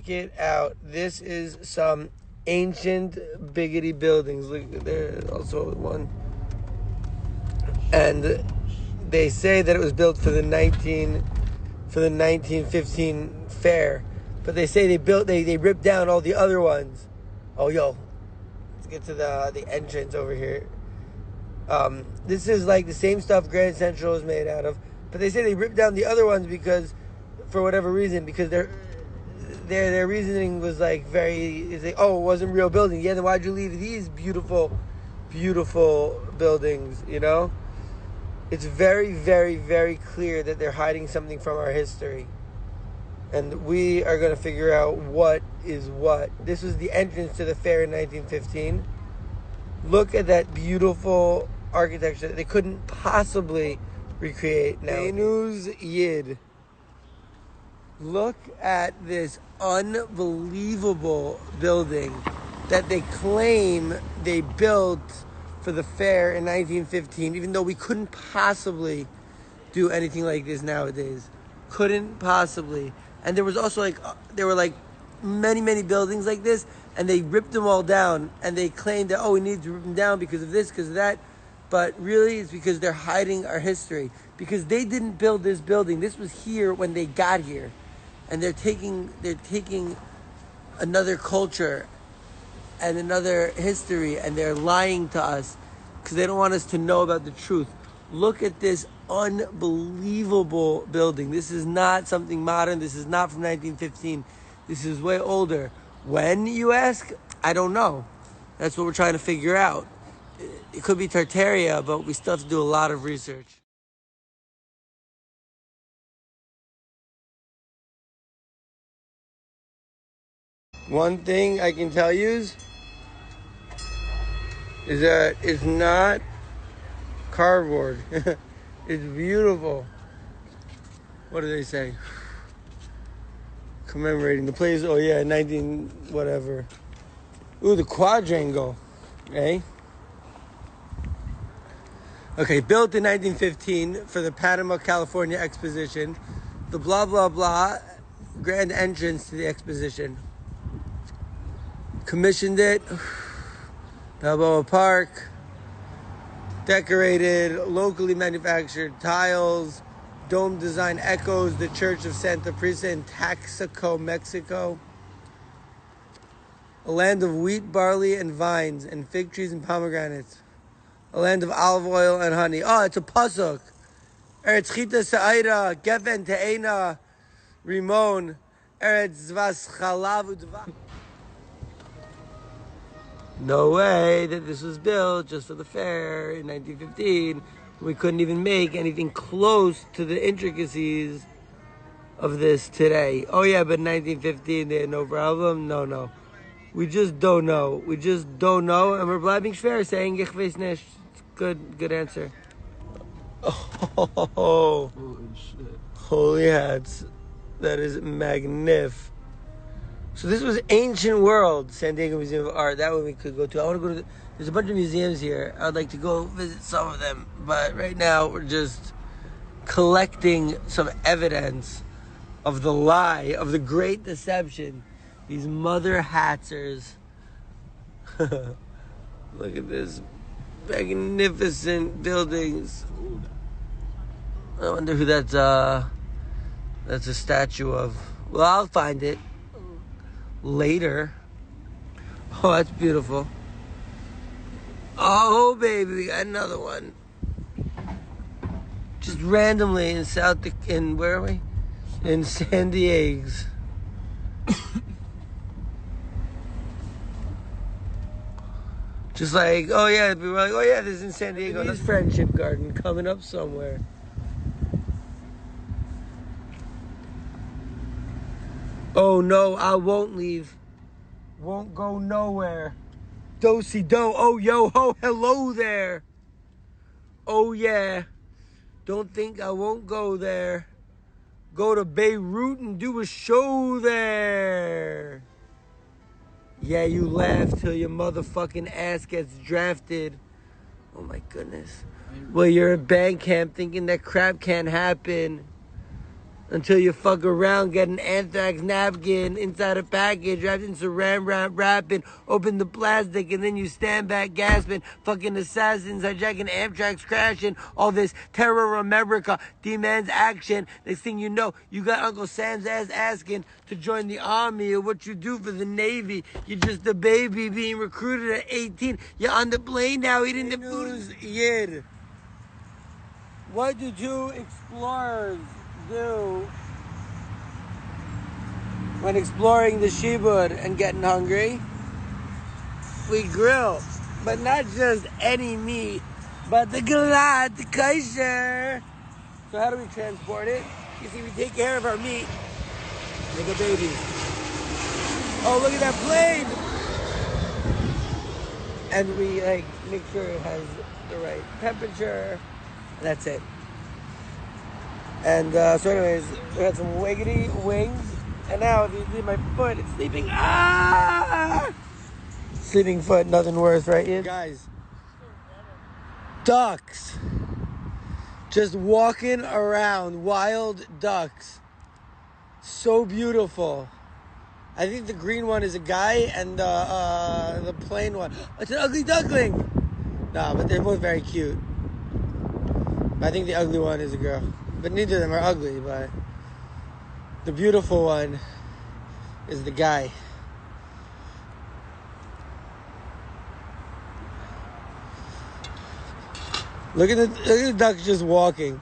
check it out. This is some ancient biggity buildings. Look, there's also one. And they say that it was built for the 1915 fair. But they say they ripped down all the other ones. Oh, yo. Let's get to the entrance over here. This is like the same stuff Grand Central is made out of. But they say they ripped down the other ones because, for whatever reason, because their reasoning was like it wasn't real building. Yeah, then why'd you leave these beautiful, beautiful buildings, you know? It's very, very, very clear that they're hiding something from our history. And we are going to figure out what is what. This was the entrance to the fair in 1915. Look at that beautiful architecture that they couldn't possibly recreate now. Benuz Yid. Look at this unbelievable building that they claim they built for the fair in 1915, even though we couldn't possibly do anything like this nowadays. Couldn't possibly. And there was also there were many, many buildings like this, and they ripped them all down, and they claimed that, we need to rip them down because of this, because of that. But really, it's because they're hiding our history. Because they didn't build this building. This was here when they got here. And they're taking another culture and another history, and they're lying to us because they don't want us to know about the truth. Look at this unbelievable building. This is not something modern. This is not from 1915. This is way older. When, you ask? I don't know. That's what we're trying to figure out. It could be Tartaria, but we still have to do a lot of research. One thing I can tell you is that it's not cardboard. It's beautiful. What do they say? Commemorating the place. 19 whatever. Ooh, the quadrangle. Eh? Okay, built in 1915 for the Panama, California exposition. The blah, blah, blah. Grand entrance to the exposition. Commissioned it. Balboa Park. Decorated, locally manufactured tiles. Dome design echoes the Church of Santa Teresa in Taxaco, Mexico. A land of wheat, barley, and vines, and fig trees and pomegranates. A land of olive oil and honey. Oh, it's a pasuk. Eretz chita sa'ira, gefen te'ena, rimon, eretz zvas chalav udva. No way that this was built just for the fair in 1915. We couldn't even make anything close to the intricacies of this today. Oh yeah, but in 1915 they had no problem? No. We just don't know. We just don't know, and we're bleiben fair, saying ich weiß nicht. Good answer. Oh, holy shit. Holy hats. That is magnif. So this was Ancient World, San Diego Museum of Art. That one we could go to. I want to go to there's a bunch of museums here. I'd like to go visit some of them. But right now we're just collecting some evidence of the lie, of the great deception. These mother hatzers. Look at this. Magnificent buildings. I wonder who that's a statue of. Well, I'll find it later. Oh, that's beautiful. Oh, baby, we got another one. Just randomly in where are we? In San Diego. Just like, we were like, this is in San Diego. This Friendship Garden coming up somewhere. Oh no, I won't leave. Won't go nowhere. Do-si-do. Oh, yo, ho, hello there. Oh, yeah. Don't think I won't go there. Go to Beirut and do a show there. Yeah, you laugh till your motherfucking ass gets drafted. Oh, my goodness. Well, you're at band camp thinking that crap can't happen. until you fuck around, get an anthrax napkin inside a package, wrapped in saran wrap, wrapping, open the plastic, and then you stand back gasping, fucking assassins hijacking Amtrak's crashing, all this terror America demands action. Next thing you know, you got Uncle Sam's ass asking to join the army or what you do for the Navy. You're just a baby being recruited at 18. You're on the plane now eating the food. Yid. What do two explorers do when exploring the Shibud and getting hungry? We grill, but not just any meat, but the galad, the kosher. So how do we transport it? You see, we take care of our meat like a baby. Oh, look at that plane! And we make sure it has the right temperature. That's it. And so anyways, we had some wiggity wings. And now, if you see my foot, it's sleeping. Ah! Sleeping foot, nothing worse, right, Ian? Guys, ducks. Just walking around, wild ducks. So beautiful. I think the green one is a guy, and the plain one, it's an ugly duckling. No, but they're both very cute. I think the ugly one is a girl. But neither of them are ugly, but the beautiful one is the guy. Look at the duck just walking.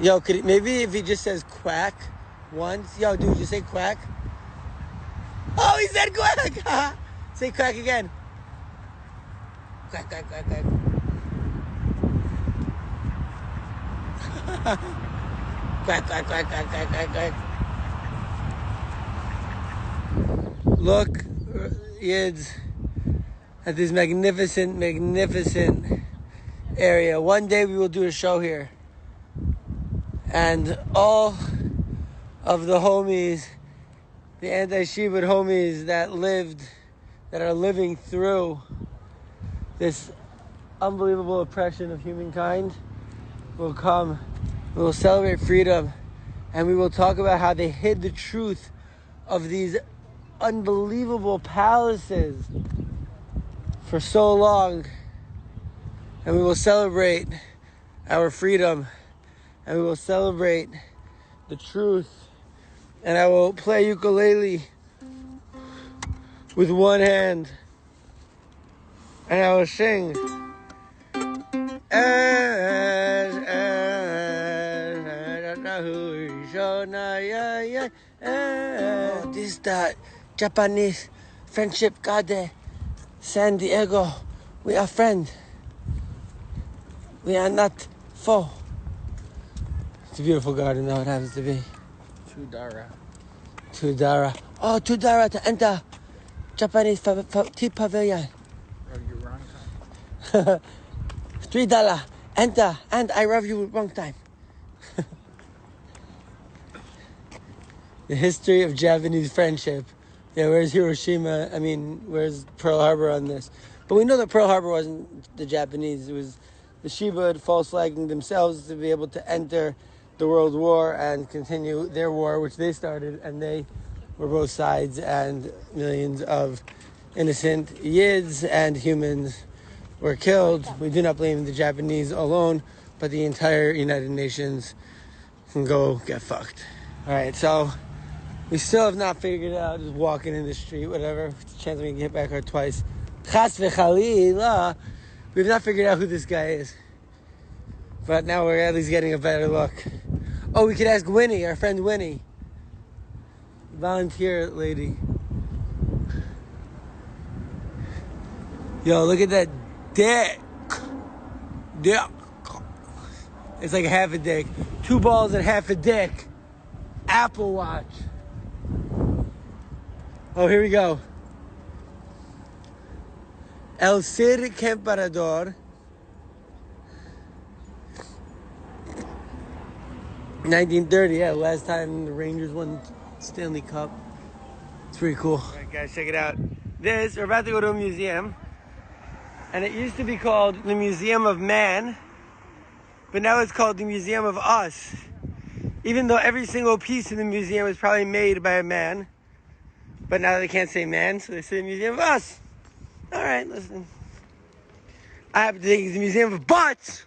Yo, maybe if he just says quack once. Yo, dude, you say quack? Oh, he said quack! Say quack again. Quack, quack, quack, quack. Quack, quack, quack, quack, quack, quack, quack. Look, Yids, at this magnificent, magnificent area. One day we will do a show here. And all of the homies, the anti-Shibud homies that are living through this unbelievable oppression of humankind will come. We will celebrate freedom, and we will talk about how they hid the truth of these unbelievable palaces for so long. And we will celebrate our freedom, and we will celebrate the truth. And I will play ukulele with one hand, and I will sing. Oh, this that Japanese friendship garden, San Diego. We are friends. We are not foe. It's a beautiful garden, though it happens to be. $2. Oh, $2 to enter Japanese tea pavilion. Oh, you're wrong time. $3 enter, and I love you wrong time. The history of Japanese friendship. Yeah, where's Hiroshima? I mean, where's Pearl Harbor on this? But we know that Pearl Harbor wasn't the Japanese. It was the Shibud false flagging themselves to be able to enter the World War and continue their war, which they started, and they were both sides, and millions of innocent Yids and humans were killed. We do not blame the Japanese alone, but the entire United Nations can go get fucked. All right, so we still have not figured it out, just walking in the street, whatever. Chance we can get back here twice. Chas v'chalila. We've not figured out who this guy is. But now we're at least getting a better look. Oh, we could ask Winnie, our friend Winnie. Volunteer lady. Yo, look at that dick. Dick. It's like half a dick. 2 balls and half a dick. Apple Watch. Oh, here we go. El Cid Camperador. 1930, yeah, last time the Rangers won Stanley Cup. It's pretty cool. All right, guys, check it out. We're about to go to a museum. And it used to be called the Museum of Man. but now it's called the Museum of Us. Even though every single piece in the museum is probably made by a man. But now they can't say man, so they say Museum of Us. All right, listen. I have to think it's the Museum of Butts.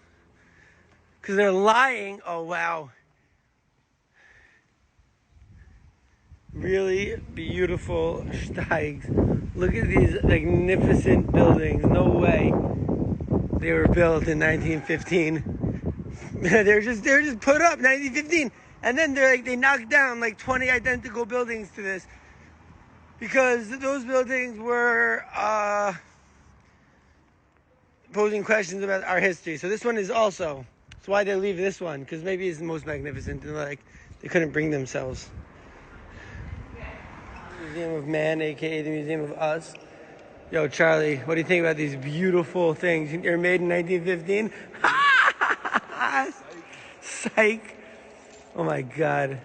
Because they're lying. Oh, wow. Really beautiful steigs. Look at these magnificent buildings. No way they were built in 1915. they were just put up 1915. And then they knocked down like 20 identical buildings to this. Because those buildings were posing questions about our history. So this one is also. That's why they leave this one. Because maybe it's the most magnificent. And they couldn't bring themselves. Museum of Man, a.k.a. the Museum of Us. Yo, Charlie, what do you think about these beautiful things? They're made in 1915? Psych. Oh, my God.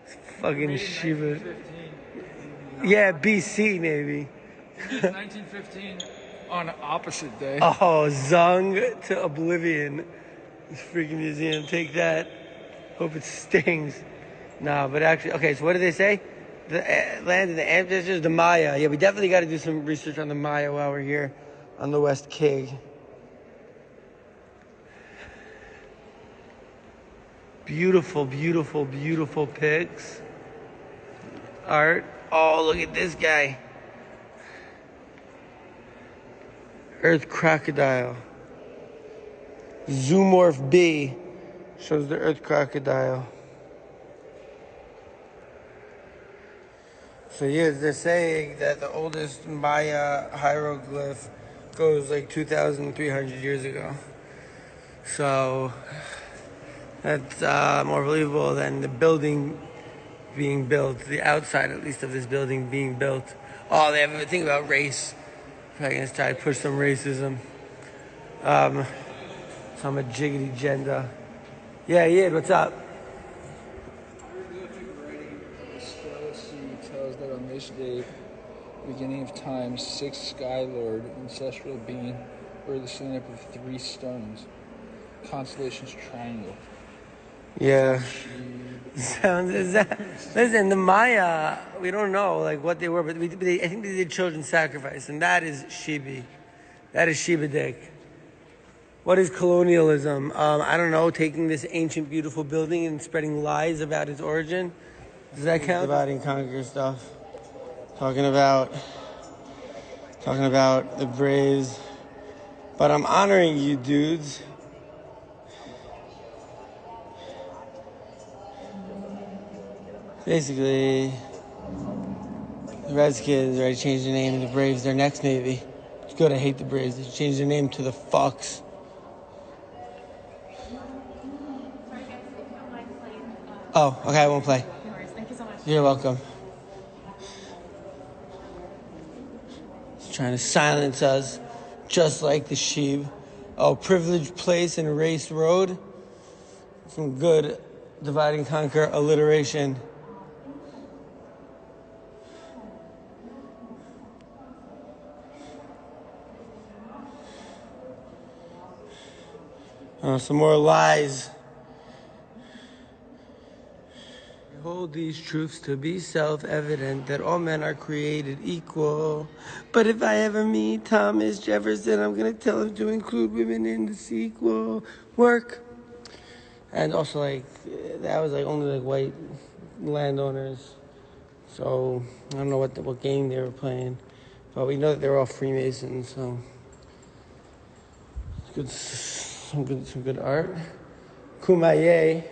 It's fucking Shiva. Yeah, BC, maybe. 1915 on opposite day. Oh, Zung to oblivion. This freaking museum. Take that. Hope it stings. Nah, but actually, okay, so what did they say? The land of the ancestors, the Maya. Yeah, we definitely got to do some research on the Maya while we're here on the West Kig. Beautiful, beautiful, beautiful pics. Art. Oh, look at this guy. Earth crocodile. Zoomorph B shows the earth crocodile. So yes, they're saying that the oldest Maya hieroglyph goes like 2,300 years ago. So that's more believable than the building being built, the outside at least of this building being built. Oh, they have a thing about race. Probably gonna try to push some racism. Some jiggity agenda. Yeah, Yid, what's up? Tells that on this day, beginning of time, 6 Sky Lord, ancestral being, were the stand up of 3 stones. Constellation's triangle. Yeah. Listen, the Maya, we don't know like what they were, but I think they did children's sacrifice, and that is Shibi. That is Shiba dick. What is colonialism? I don't know, taking this ancient, beautiful building and spreading lies about its origin. Does that count? Divide and conquer stuff. Talking about the Braves. But I'm honoring you dudes. Basically, the Redskins already changed their name to the Braves. Their next maybe. It's good, I hate the Braves. They changed their name to the Fucks. Oh, okay, I won't play. No worries. Thank you so much. You're welcome. He's trying to silence us, just like the sheep. Oh, Privileged Place and Race Road. Some good divide and conquer alliteration. Some more lies. Hold these truths to be self-evident that all men are created equal. But if I ever meet Thomas Jefferson, I'm going to tell him to include women in the sequel. Work. And also, that was, only, white landowners. So, I don't know what game they were playing. But we know that they're all Freemasons, so... Some good art. Kumaye.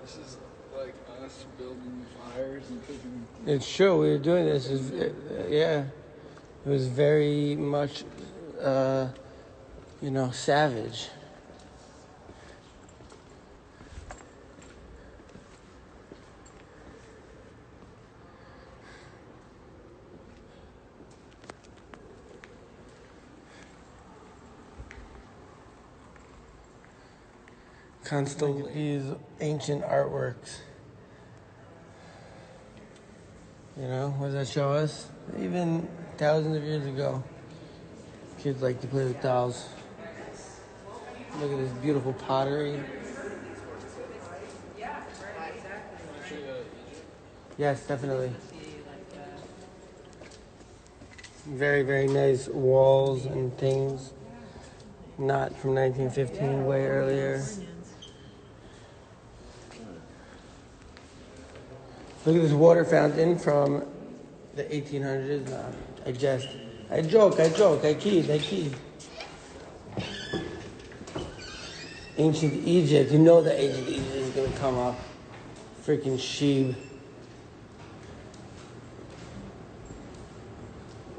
This is like us building fires and cooking. It's true. We were doing this. Yeah. It was very much, savage. These ancient artworks. What does that show us? Even thousands of years ago, kids like to play with dolls. Look at this beautiful pottery. Yes, definitely. Very, very nice walls and things. Not from 1915, way earlier. Look at this water fountain from the 1800s. No, I jest. I joke, I kid. Ancient Egypt. You know that ancient Egypt is going to come up. Freaking sheep.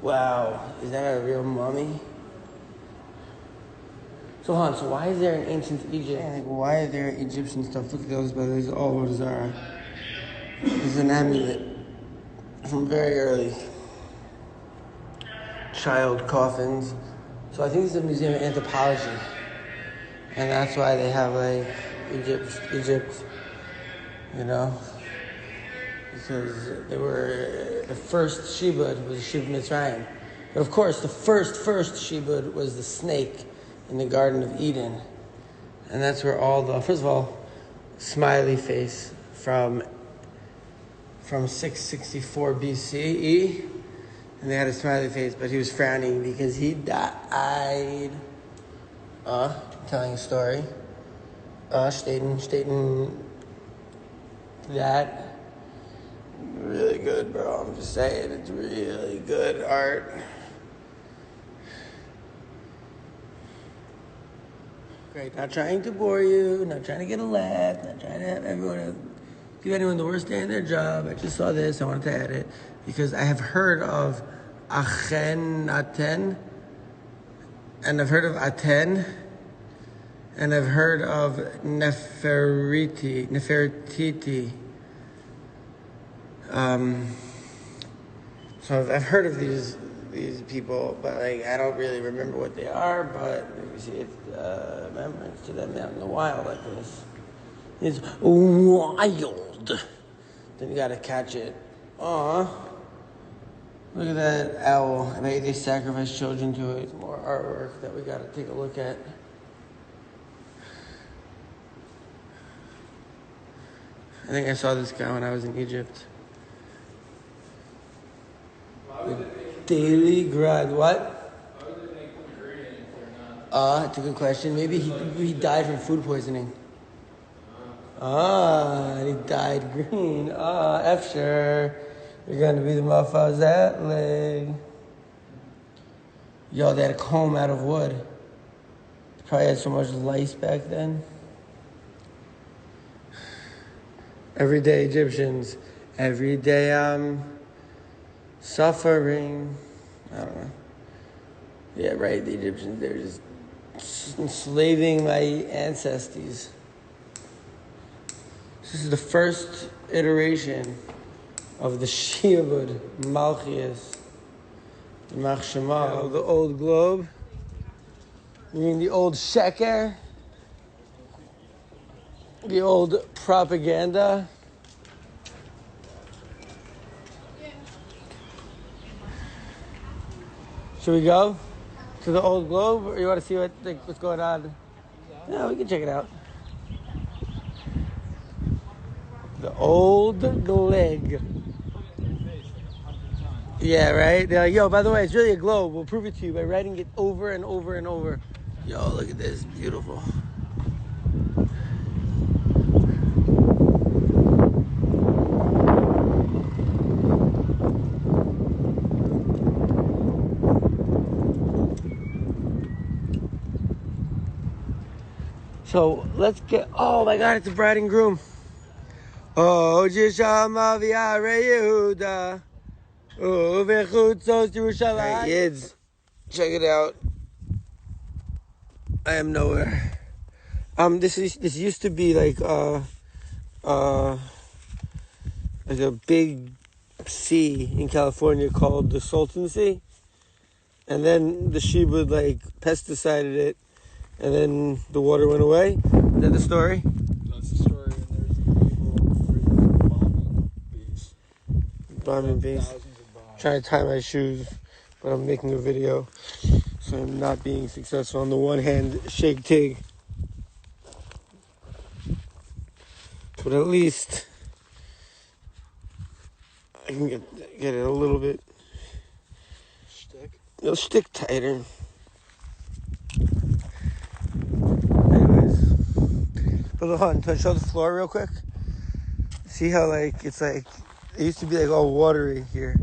Wow. Is that a real mummy? So, Han, so why is there an ancient Egypt? Like, why are there Egyptian stuff? Look at those brothers. Oh, what is that? This is an amulet from very early. Child coffins. So I think this is a museum of anthropology. And that's why they have like Egypt, you know? Because they were, the first shibud was Shib Mitzrayim. But of course, the first shibud was the snake in the Garden of Eden. And that's where all the, first of all, smiley face from 664 BCE. And they had a smiley face, but he was frowning because he died. Telling a story. Stating that. Really good, bro. I'm just saying, it's really good art. Great. Not trying to bore you, not trying to get a laugh, not trying to have give anyone the worst day in their job. I just saw this. I wanted to add it because I have heard of Aten, and I've heard of Aten, and I've heard of Nefertiti. So I've heard of these people, but like I don't really remember what they are. But you see, it's remembrance to them out in the wild like this. It's wild. Then you gotta catch it. Aw. Look at that owl. I bet they sacrifice children to it. More artwork that we gotta take a look at. I think I saw this guy when I was in Egypt. Daily grind. What? Why would they make them green if they're not? It's a good question. Maybe he died from food poisoning. He died green. After you're gonna be the motherfuckers that leg. Yo, they had a comb out of wood. They probably had so much lice back then. Everyday Egyptians. Every day I'm suffering. I don't know. Yeah, right. The Egyptians, they're just enslaving my ancestors. This is the first iteration of the Shiabud Malchias, the Machshema, the old globe. You mean the old sheker? The old propaganda? Should we go to the old globe, or you want to see what's going on? No, we can check it out. The old leg. Yeah, right? They're like, yo, by the way, it's really a globe. We'll prove it to you by writing it over and over and over. Yo, look at this. Beautiful. So let's get, oh my God, it's a bride and groom. Oh, Jishama v'yare Yehuda, uvechutzos Yerushalayim. Kids, check it out. I am nowhere. This used to be like a big sea in California called the Salton Sea, and then the Shibud like pesticided it, and then the water went away. Is that the story? That's the story, and there's freaking bombing bees. Bombing bees. Trying to tie my shoes, but I'm making a video, so I'm not being successful. On the one hand, shteig. But at least I can get it a little bit. Stick? It'll stick tighter. Anyways. But hold on, can I show the floor real quick? See how like it's like it used to be like all watery here.